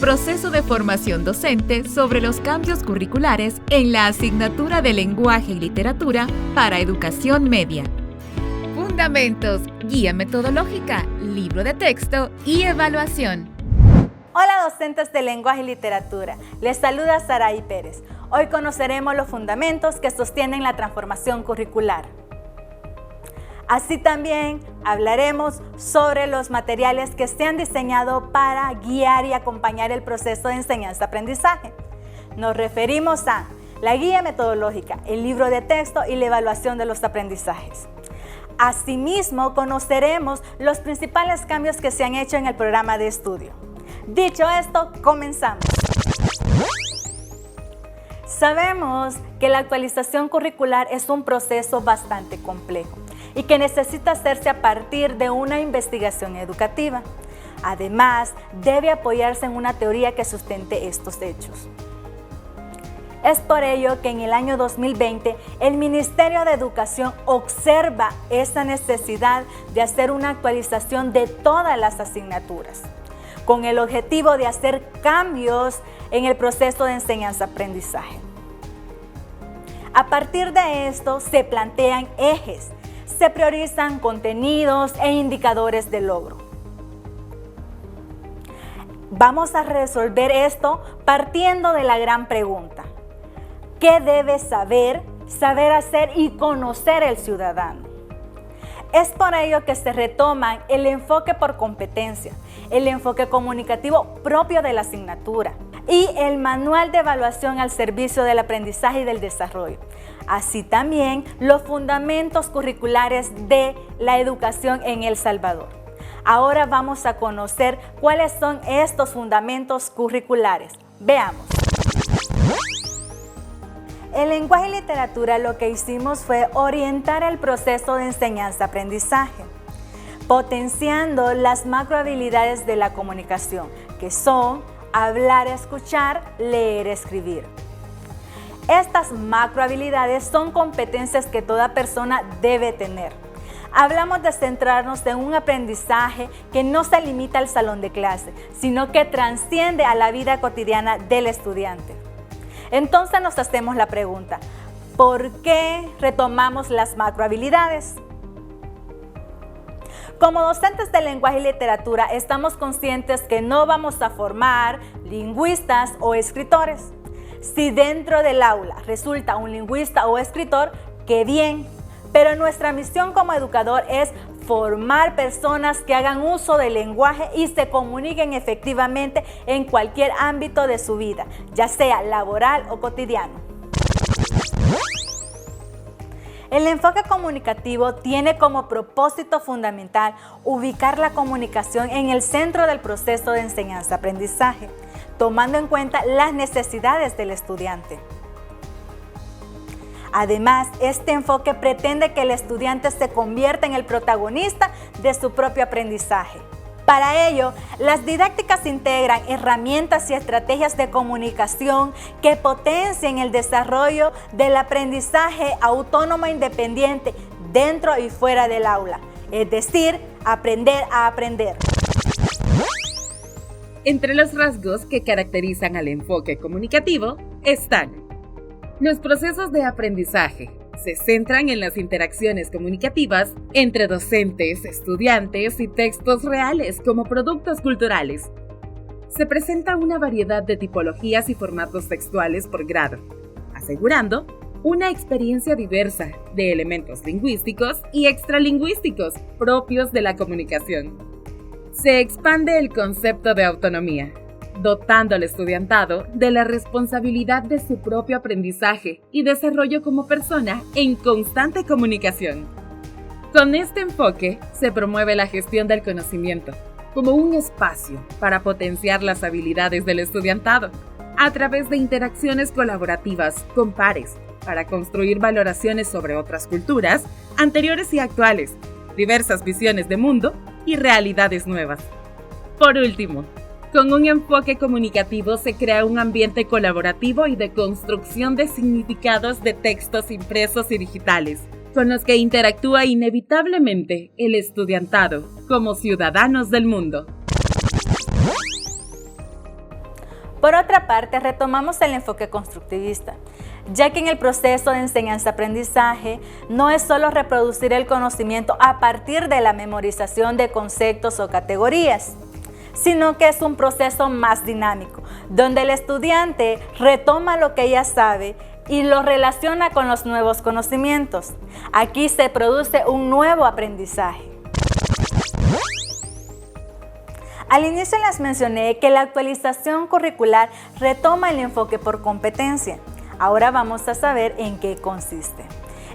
Proceso de formación docente sobre los cambios curriculares en la asignatura de Lenguaje y Literatura para Educación Media. Fundamentos, guía metodológica, libro de texto y evaluación. Hola docentes de Lenguaje y Literatura, les saluda Saraí Pérez. Hoy conoceremos los fundamentos que sostienen la transformación curricular. Así también hablaremos sobre los materiales que se han diseñado para guiar y acompañar el proceso de enseñanza-aprendizaje. Nos referimos a la guía metodológica, el libro de texto y la evaluación de los aprendizajes. Asimismo, conoceremos los principales cambios que se han hecho en el programa de estudio. Dicho esto, comenzamos. Sabemos que la actualización curricular es un proceso bastante complejo y que necesita hacerse a partir de una investigación educativa. Además, debe apoyarse en una teoría que sustente estos hechos. Es por ello que en el año 2020 el Ministerio de Educación observa esa necesidad de hacer una actualización de todas las asignaturas, con el objetivo de hacer cambios en el proceso de enseñanza-aprendizaje. A partir de esto se plantean ejes, se priorizan contenidos e indicadores de logro. Vamos a resolver esto partiendo de la gran pregunta: ¿qué debe saber hacer y conocer el ciudadano? Es por ello que se retoman el enfoque por competencia, el enfoque comunicativo propio de la asignatura y el manual de evaluación al servicio del aprendizaje y del desarrollo. Así también los fundamentos curriculares de la educación en El Salvador. Ahora vamos a conocer cuáles son estos fundamentos curriculares. Veamos. En Lenguaje y Literatura lo que hicimos fue orientar el proceso de enseñanza-aprendizaje, potenciando las macrohabilidades de la comunicación, que son hablar, escuchar, leer, escribir. Estas macrohabilidades son competencias que toda persona debe tener. Hablamos de centrarnos en un aprendizaje que no se limita al salón de clase, sino que trasciende a la vida cotidiana del estudiante. Entonces nos hacemos la pregunta: ¿por qué retomamos las macrohabilidades? Como docentes de lenguaje y literatura, estamos conscientes que no vamos a formar lingüistas o escritores. Si dentro del aula resulta un lingüista o escritor, ¡qué bien! Pero nuestra misión como educador es formar personas que hagan uso del lenguaje y se comuniquen efectivamente en cualquier ámbito de su vida, ya sea laboral o cotidiano. El enfoque comunicativo tiene como propósito fundamental ubicar la comunicación en el centro del proceso de enseñanza-aprendizaje, tomando en cuenta las necesidades del estudiante. Además, este enfoque pretende que el estudiante se convierta en el protagonista de su propio aprendizaje. Para ello, las didácticas integran herramientas y estrategias de comunicación que potencien el desarrollo del aprendizaje autónomo e independiente dentro y fuera del aula, es decir, aprender a aprender. Entre los rasgos que caracterizan al enfoque comunicativo están: los procesos de aprendizaje se centran en las interacciones comunicativas entre docentes, estudiantes y textos reales como productos culturales. Se presenta una variedad de tipologías y formatos textuales por grado, asegurando una experiencia diversa de elementos lingüísticos y extralingüísticos propios de la comunicación. Se expande el concepto de autonomía, dotando al estudiantado de la responsabilidad de su propio aprendizaje y desarrollo como persona en constante comunicación. Con este enfoque se promueve la gestión del conocimiento como un espacio para potenciar las habilidades del estudiantado a través de interacciones colaborativas con pares para construir valoraciones sobre otras culturas, anteriores y actuales, diversas visiones de mundo y realidades nuevas. Por último, con un enfoque comunicativo se crea un ambiente colaborativo y de construcción de significados de textos impresos y digitales, con los que interactúa inevitablemente el estudiantado como ciudadanos del mundo. Por otra parte, retomamos el enfoque constructivista, ya que en el proceso de enseñanza-aprendizaje no es solo reproducir el conocimiento a partir de la memorización de conceptos o categorías, sino que es un proceso más dinámico, donde el estudiante retoma lo que ya sabe y lo relaciona con los nuevos conocimientos. Aquí se produce un nuevo aprendizaje. Al inicio les mencioné que la actualización curricular retoma el enfoque por competencia. Ahora vamos a saber en qué consiste.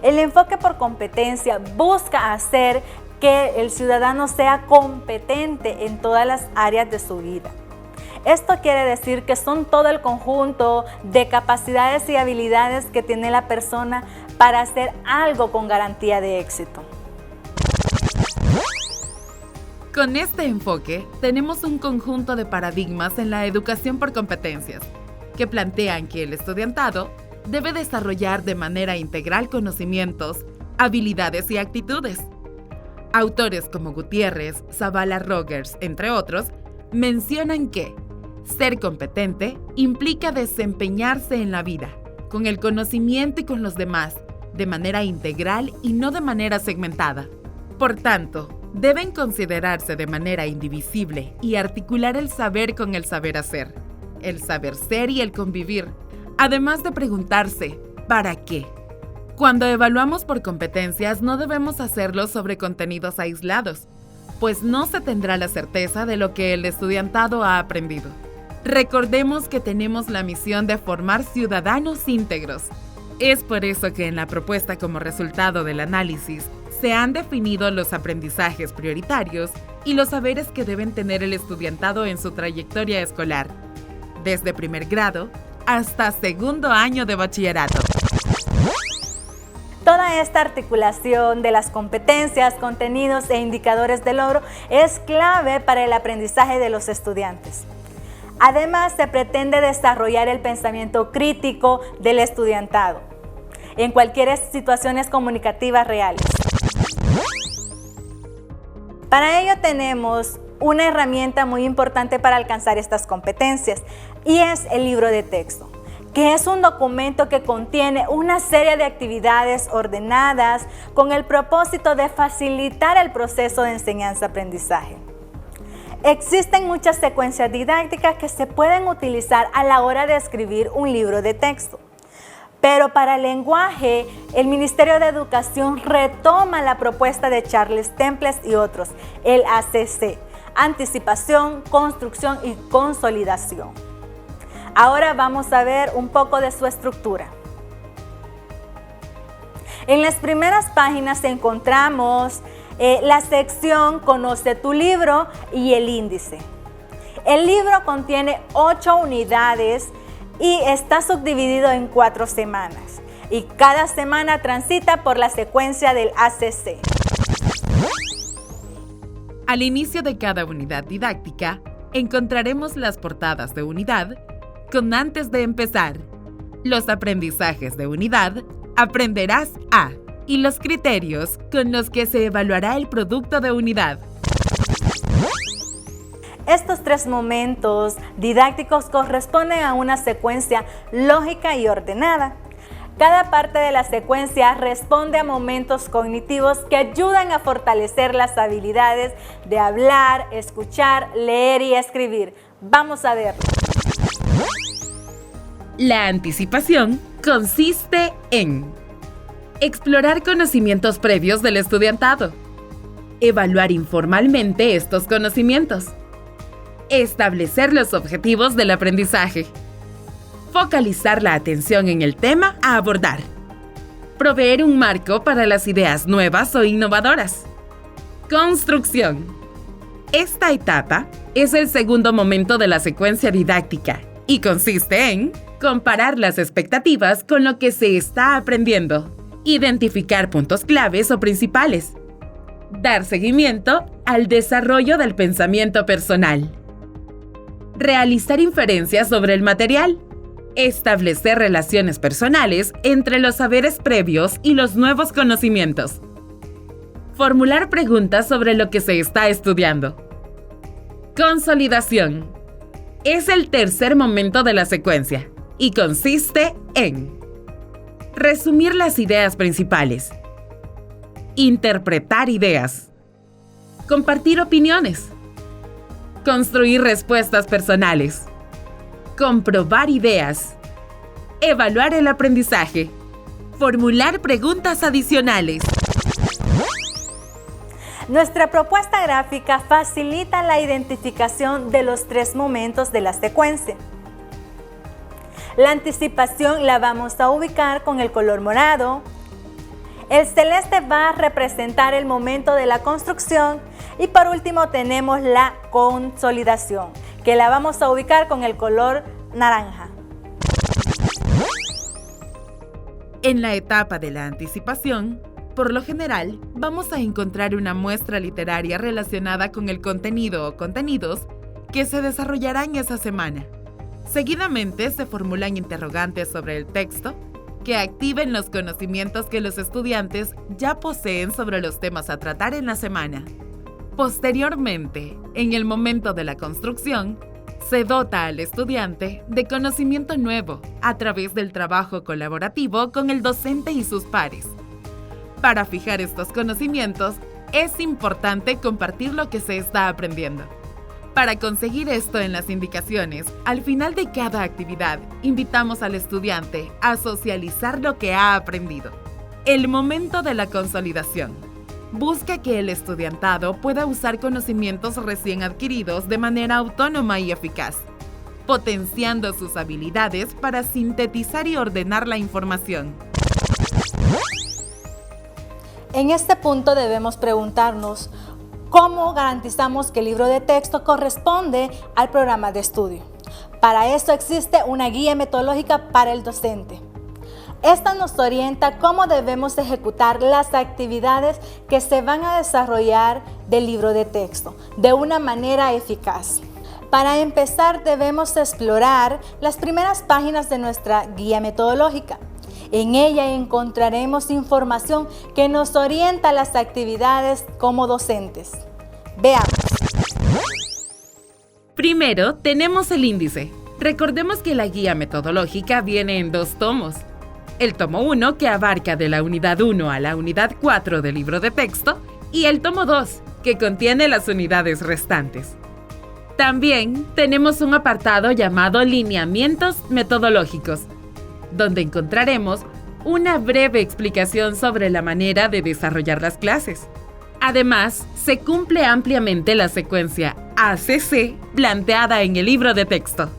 El enfoque por competencia busca hacer que el ciudadano sea competente en todas las áreas de su vida. Esto quiere decir que son todo el conjunto de capacidades y habilidades que tiene la persona para hacer algo con garantía de éxito. Con este enfoque, tenemos un conjunto de paradigmas en la educación por competencias, que plantean que el estudiantado debe desarrollar de manera integral conocimientos, habilidades y actitudes. Autores como Gutiérrez, Zavala Rogers, entre otros, mencionan que ser competente implica desempeñarse en la vida, con el conocimiento y con los demás, de manera integral y no de manera segmentada. Por tanto, deben considerarse de manera indivisible y articular el saber con el saber hacer, el saber ser y el convivir, además de preguntarse, ¿para qué? Cuando evaluamos por competencias, no debemos hacerlo sobre contenidos aislados, pues no se tendrá la certeza de lo que el estudiantado ha aprendido. Recordemos que tenemos la misión de formar ciudadanos íntegros. Es por eso que en la propuesta como resultado del análisis se han definido los aprendizajes prioritarios y los saberes que deben tener el estudiantado en su trayectoria escolar, desde primer grado hasta segundo año de bachillerato. Toda esta articulación de las competencias, contenidos e indicadores de logro es clave para el aprendizaje de los estudiantes. Además, se pretende desarrollar el pensamiento crítico del estudiantado en cualquier situaciones comunicativas reales. Para ello tenemos una herramienta muy importante para alcanzar estas competencias y es el libro de texto, que es un documento que contiene una serie de actividades ordenadas con el propósito de facilitar el proceso de enseñanza-aprendizaje. Existen muchas secuencias didácticas que se pueden utilizar a la hora de escribir un libro de texto. Pero para el lenguaje, el Ministerio de Educación retoma la propuesta de Charles Temples y otros, el ACC, Anticipación, Construcción y Consolidación. Ahora vamos a ver un poco de su estructura. En las primeras páginas encontramos la sección Conoce tu libro y el índice. El libro contiene 8 unidades y está subdividido en 4 semanas. Y cada semana transita por la secuencia del ACC. Al inicio de cada unidad didáctica, encontraremos las portadas de unidad con antes de empezar, los aprendizajes de unidad, aprenderás a, y los criterios con los que se evaluará el producto de unidad. Estos 3 momentos didácticos corresponden a una secuencia lógica y ordenada. Cada parte de la secuencia responde a momentos cognitivos que ayudan a fortalecer las habilidades de hablar, escuchar, leer y escribir. Vamos a verlo. La anticipación consiste en explorar conocimientos previos del estudiantado, evaluar informalmente estos conocimientos, establecer los objetivos del aprendizaje, focalizar la atención en el tema a abordar, proveer un marco para las ideas nuevas o innovadoras. Construcción. Esta etapa es el segundo momento de la secuencia didáctica y consiste en comparar las expectativas con lo que se está aprendiendo, identificar puntos claves o principales, dar seguimiento al desarrollo del pensamiento personal, realizar inferencias sobre el material, establecer relaciones personales entre los saberes previos y los nuevos conocimientos, formular preguntas sobre lo que se está estudiando. Consolidación. Es el tercer momento de la secuencia y consiste en resumir las ideas principales, interpretar ideas, compartir opiniones, construir respuestas personales, comprobar ideas, evaluar el aprendizaje, formular preguntas adicionales. Nuestra propuesta gráfica facilita la identificación de los 3 momentos de la secuencia. La anticipación la vamos a ubicar con el color morado. El celeste va a representar el momento de la construcción y por último tenemos la consolidación, que la vamos a ubicar con el color naranja. En la etapa de la anticipación, por lo general, vamos a encontrar una muestra literaria relacionada con el contenido o contenidos que se desarrollarán esa semana. Seguidamente se formulan interrogantes sobre el texto que activen los conocimientos que los estudiantes ya poseen sobre los temas a tratar en la semana. Posteriormente, en el momento de la construcción, se dota al estudiante de conocimiento nuevo a través del trabajo colaborativo con el docente y sus pares. Para fijar estos conocimientos, es importante compartir lo que se está aprendiendo. Para conseguir esto en las indicaciones, al final de cada actividad, invitamos al estudiante a socializar lo que ha aprendido. El momento de la consolidación. Busca que el estudiantado pueda usar conocimientos recién adquiridos de manera autónoma y eficaz, potenciando sus habilidades para sintetizar y ordenar la información. En este punto debemos preguntarnos, ¿cómo garantizamos que el libro de texto corresponde al programa de estudio? Para eso existe una guía metodológica para el docente. Esta nos orienta cómo debemos ejecutar las actividades que se van a desarrollar del libro de texto de una manera eficaz. Para empezar, debemos explorar las primeras páginas de nuestra guía metodológica. En ella encontraremos información que nos orienta a las actividades como docentes. Veamos. Primero, tenemos el índice. Recordemos que la guía metodológica viene en 2 tomos. El tomo 1, que abarca de la unidad 1 a la unidad 4 del libro de texto, y el tomo 2, que contiene las unidades restantes. También tenemos un apartado llamado Lineamientos Metodológicos, donde encontraremos una breve explicación sobre la manera de desarrollar las clases. Además, se cumple ampliamente la secuencia ACC planteada en el libro de texto.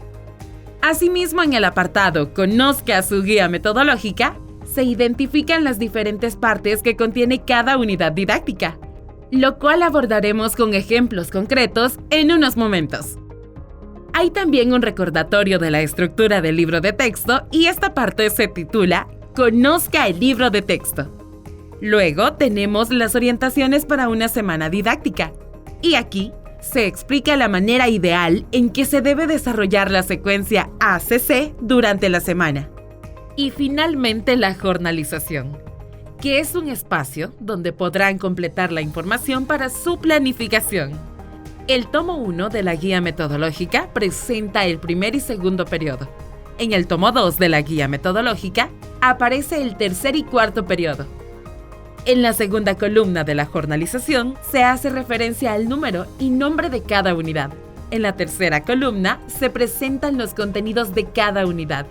Asimismo, en el apartado Conozca su guía metodológica, se identifican las diferentes partes que contiene cada unidad didáctica, lo cual abordaremos con ejemplos concretos en unos momentos. Hay también un recordatorio de la estructura del libro de texto y esta parte se titula Conozca el libro de texto. Luego tenemos las orientaciones para una semana didáctica y aquí se explica la manera ideal en que se debe desarrollar la secuencia ACC durante la semana. Y finalmente la jornalización, que es un espacio donde podrán completar la información para su planificación. El tomo 1 de la guía metodológica presenta el primer y segundo periodo. En el tomo 2 de la guía metodológica aparece el tercer y cuarto periodo. En la segunda columna de la jornalización se hace referencia al número y nombre de cada unidad. En la tercera columna se presentan los contenidos de cada unidad,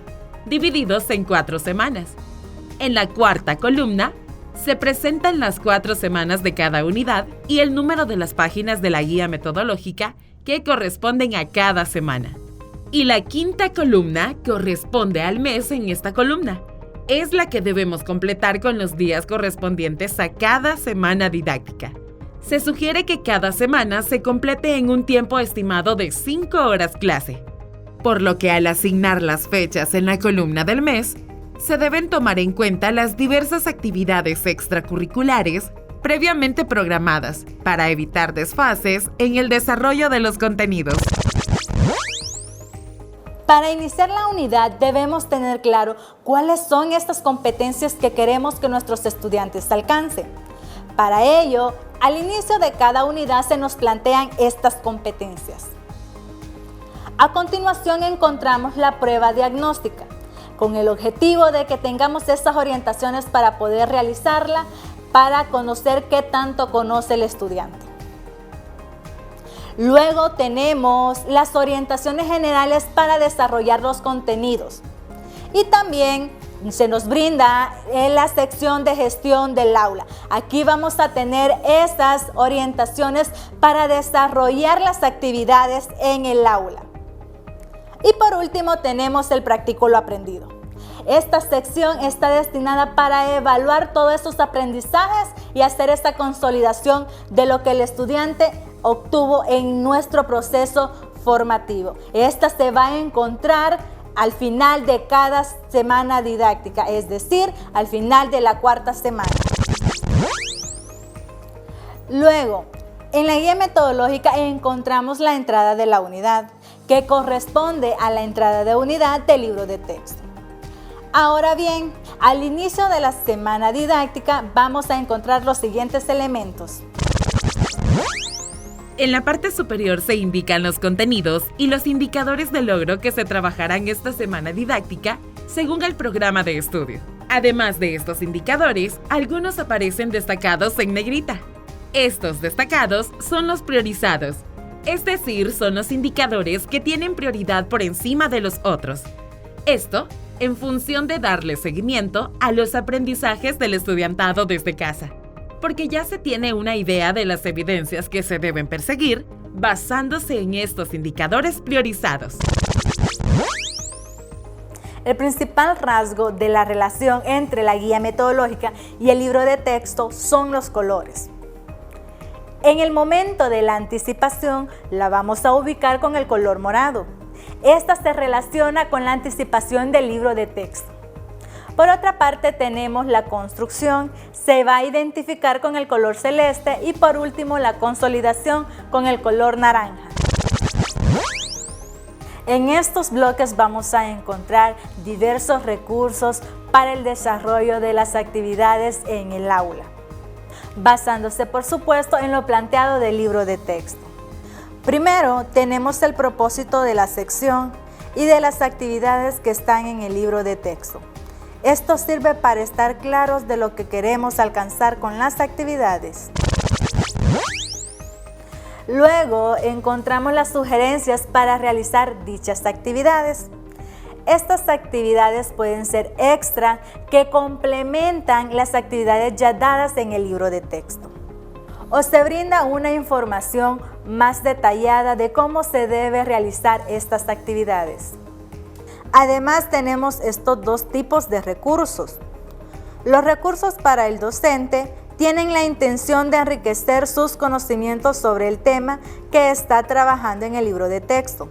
divididos en 4 semanas. En la cuarta columna se presentan las 4 semanas de cada unidad y el número de las páginas de la guía metodológica que corresponden a cada semana. Y la quinta columna corresponde al mes en esta columna. Es la que debemos completar con los días correspondientes a cada semana didáctica. Se sugiere que cada semana se complete en un tiempo estimado de 5 horas clase, por lo que al asignar las fechas en la columna del mes, se deben tomar en cuenta las diversas actividades extracurriculares previamente programadas para evitar desfases en el desarrollo de los contenidos. Para iniciar la unidad debemos tener claro cuáles son estas competencias que queremos que nuestros estudiantes alcancen. Para ello, al inicio de cada unidad se nos plantean estas competencias. A continuación encontramos la prueba diagnóstica, con el objetivo de que tengamos estas orientaciones para poder realizarla, para conocer qué tanto conoce el estudiante. Luego tenemos las orientaciones generales para desarrollar los contenidos. Y también se nos brinda en la sección de gestión del aula. Aquí vamos a tener estas orientaciones para desarrollar las actividades en el aula. Y por último tenemos el practico lo aprendido. Esta sección está destinada para evaluar todos esos aprendizajes y hacer esta consolidación de lo que el estudiante obtuvo en nuestro proceso formativo. Esta se va a encontrar al final de cada semana didáctica, es decir, al final de la cuarta semana. Luego, en la guía metodológica encontramos la entrada de la unidad, que corresponde a la entrada de unidad del libro de texto. Ahora bien, al inicio de la semana didáctica vamos a encontrar los siguientes elementos. En la parte superior se indican los contenidos y los indicadores de logro que se trabajarán esta semana didáctica según el programa de estudio. Además de estos indicadores, algunos aparecen destacados en negrita. Estos destacados son los priorizados, es decir, son los indicadores que tienen prioridad por encima de los otros. Esto en función de darle seguimiento a los aprendizajes del estudiantado desde casa, porque ya se tiene una idea de las evidencias que se deben perseguir basándose en estos indicadores priorizados. El principal rasgo de la relación entre la guía metodológica y el libro de texto son los colores. En el momento de la anticipación la vamos a ubicar con el color morado. Esta se relaciona con la anticipación del libro de texto. Por otra parte tenemos la construcción, se va a identificar con el color celeste y por último la consolidación con el color naranja. En estos bloques vamos a encontrar diversos recursos para el desarrollo de las actividades en el aula, basándose por supuesto en lo planteado del libro de texto. Primero tenemos el propósito de la sección y de las actividades que están en el libro de texto. Esto sirve para estar claros de lo que queremos alcanzar con las actividades. Luego encontramos las sugerencias para realizar dichas actividades. Estas actividades pueden ser extra que complementan las actividades ya dadas en el libro de texto. O se brinda una información más detallada de cómo se debe realizar estas actividades. Además tenemos estos dos tipos de recursos. Los recursos para el docente tienen la intención de enriquecer sus conocimientos sobre el tema que está trabajando en el libro de texto.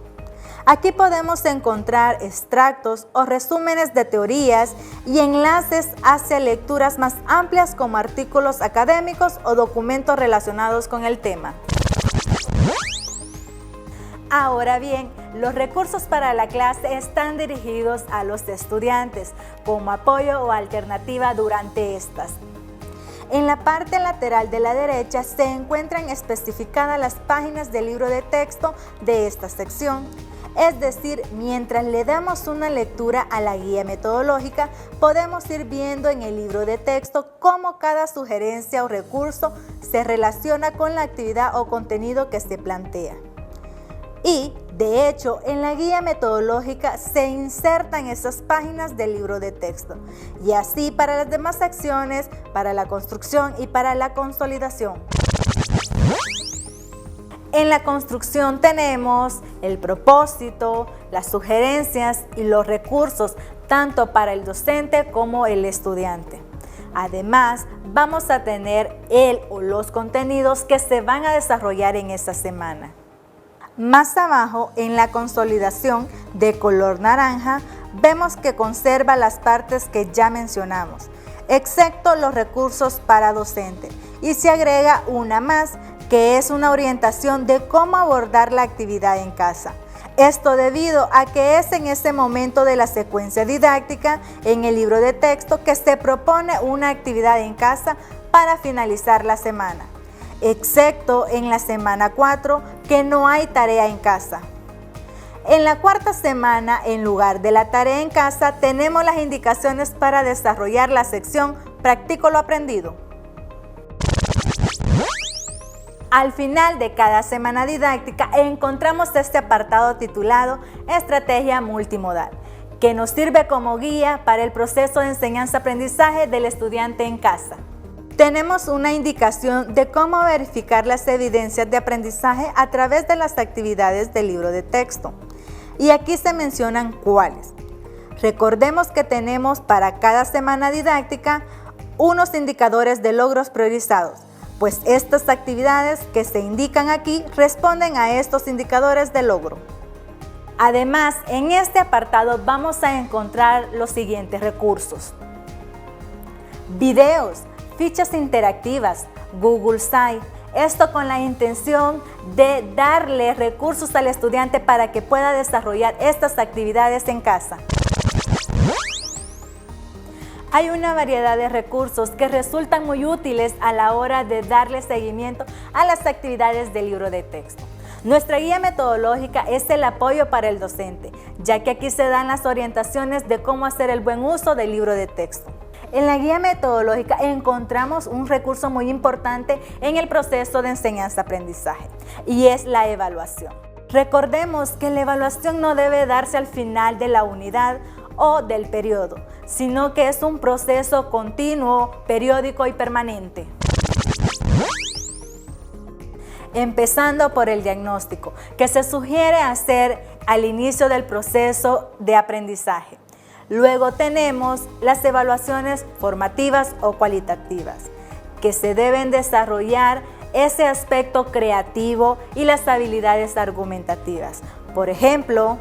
Aquí podemos encontrar extractos o resúmenes de teorías y enlaces hacia lecturas más amplias como artículos académicos o documentos relacionados con el tema. Ahora bien, los recursos para la clase están dirigidos a los estudiantes como apoyo o alternativa durante estas. En la parte lateral de la derecha se encuentran especificadas las páginas del libro de texto de esta sección. Es decir, mientras le damos una lectura a la guía metodológica, podemos ir viendo en el libro de texto cómo cada sugerencia o recurso se relaciona con la actividad o contenido que se plantea. Y, de hecho, en la guía metodológica se insertan esas páginas del libro de texto. Y así para las demás acciones, para la construcción y para la consolidación. En la construcción tenemos el propósito, las sugerencias y los recursos, tanto para el docente como el estudiante. Además, vamos a tener el o los contenidos que se van a desarrollar en esa semana. Más abajo, en la consolidación de color naranja, vemos que conserva las partes que ya mencionamos, excepto los recursos para docente, y se agrega una más, que es una orientación de cómo abordar la actividad en casa. Esto debido a que es en ese momento de la secuencia didáctica en el libro de texto que se propone una actividad en casa para finalizar la semana, excepto en la semana 4 que no hay tarea en casa. En la cuarta semana, en lugar de la tarea en casa, tenemos las indicaciones para desarrollar la sección Practico lo aprendido. Al final de cada semana didáctica encontramos este apartado titulado Estrategia multimodal, que nos sirve como guía para el proceso de enseñanza-aprendizaje del estudiante en casa. Tenemos una indicación de cómo verificar las evidencias de aprendizaje a través de las actividades del libro de texto. Y aquí se mencionan cuáles. Recordemos que tenemos para cada semana didáctica unos indicadores de logros priorizados, pues estas actividades que se indican aquí responden a estos indicadores de logro. Además, en este apartado vamos a encontrar los siguientes recursos: videos, fichas interactivas, Google Site. Esto con la intención de darle recursos al estudiante para que pueda desarrollar estas actividades en casa. Hay una variedad de recursos que resultan muy útiles a la hora de darle seguimiento a las actividades del libro de texto. Nuestra guía metodológica es el apoyo para el docente, ya que aquí se dan las orientaciones de cómo hacer el buen uso del libro de texto. En la guía metodológica encontramos un recurso muy importante en el proceso de enseñanza-aprendizaje y es la evaluación. Recordemos que la evaluación no debe darse al final de la unidad o del periodo, sino que es un proceso continuo, periódico y permanente. Empezando por el diagnóstico, que se sugiere hacer al inicio del proceso de aprendizaje. Luego tenemos las evaluaciones formativas o cualitativas, que se deben desarrollar ese aspecto creativo y las habilidades argumentativas. Por ejemplo,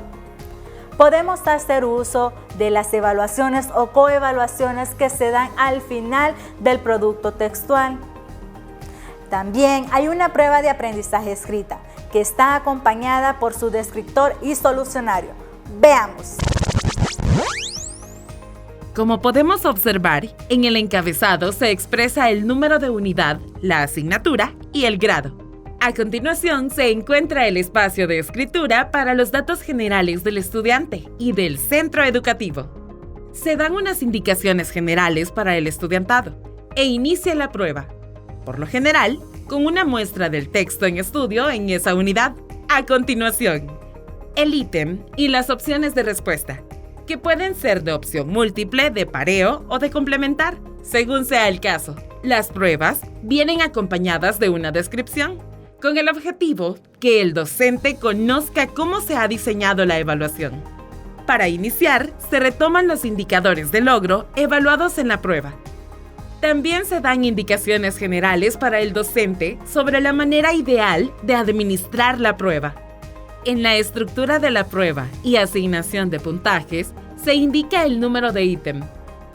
podemos hacer uso de las evaluaciones o coevaluaciones que se dan al final del producto textual. También hay una prueba de aprendizaje escrita, que está acompañada por su descriptor y solucionario. Veamos. Como podemos observar, en el encabezado se expresa el número de unidad, la asignatura y el grado. A continuación se encuentra el espacio de escritura para los datos generales del estudiante y del centro educativo. Se dan unas indicaciones generales para el estudiantado e inicia la prueba, por lo general, con una muestra del texto en estudio en esa unidad. A continuación, el ítem y las opciones de respuesta, que pueden ser de opción múltiple, de pareo o de complementar, según sea el caso. Las pruebas vienen acompañadas de una descripción, con el objetivo que el docente conozca cómo se ha diseñado la evaluación. Para iniciar, se retoman los indicadores de logro evaluados en la prueba. También se dan indicaciones generales para el docente sobre la manera ideal de administrar la prueba. En la estructura de la prueba y asignación de puntajes, se indica el número de ítem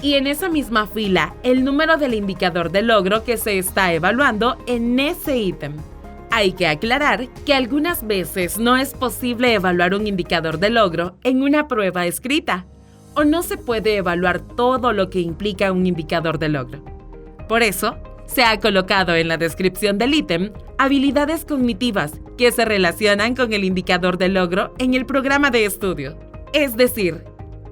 y en esa misma fila el número del indicador de logro que se está evaluando en ese ítem. Hay que aclarar que algunas veces no es posible evaluar un indicador de logro en una prueba escrita, o no se puede evaluar todo lo que implica un indicador de logro. Por eso, se ha colocado en la descripción del ítem habilidades cognitivas que se relacionan con el indicador de logro en el programa de estudio. Es decir,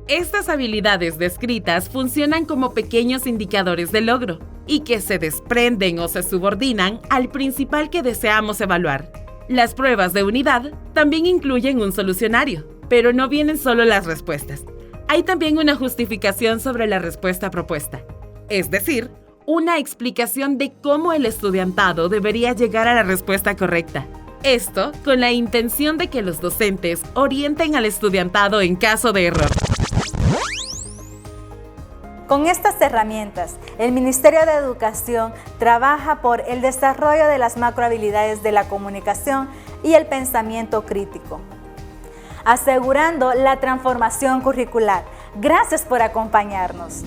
estas habilidades descritas funcionan como pequeños indicadores de logro y que se desprenden o se subordinan al principal que deseamos evaluar. Las pruebas de unidad también incluyen un solucionario, pero no vienen solo las respuestas. Hay también una justificación sobre la respuesta propuesta, es decir, una explicación de cómo el estudiantado debería llegar a la respuesta correcta. Esto con la intención de que los docentes orienten al estudiantado en caso de error. Con estas herramientas, el Ministerio de Educación trabaja por el desarrollo de las macrohabilidades de la comunicación y el pensamiento crítico, asegurando la transformación curricular. Gracias por acompañarnos.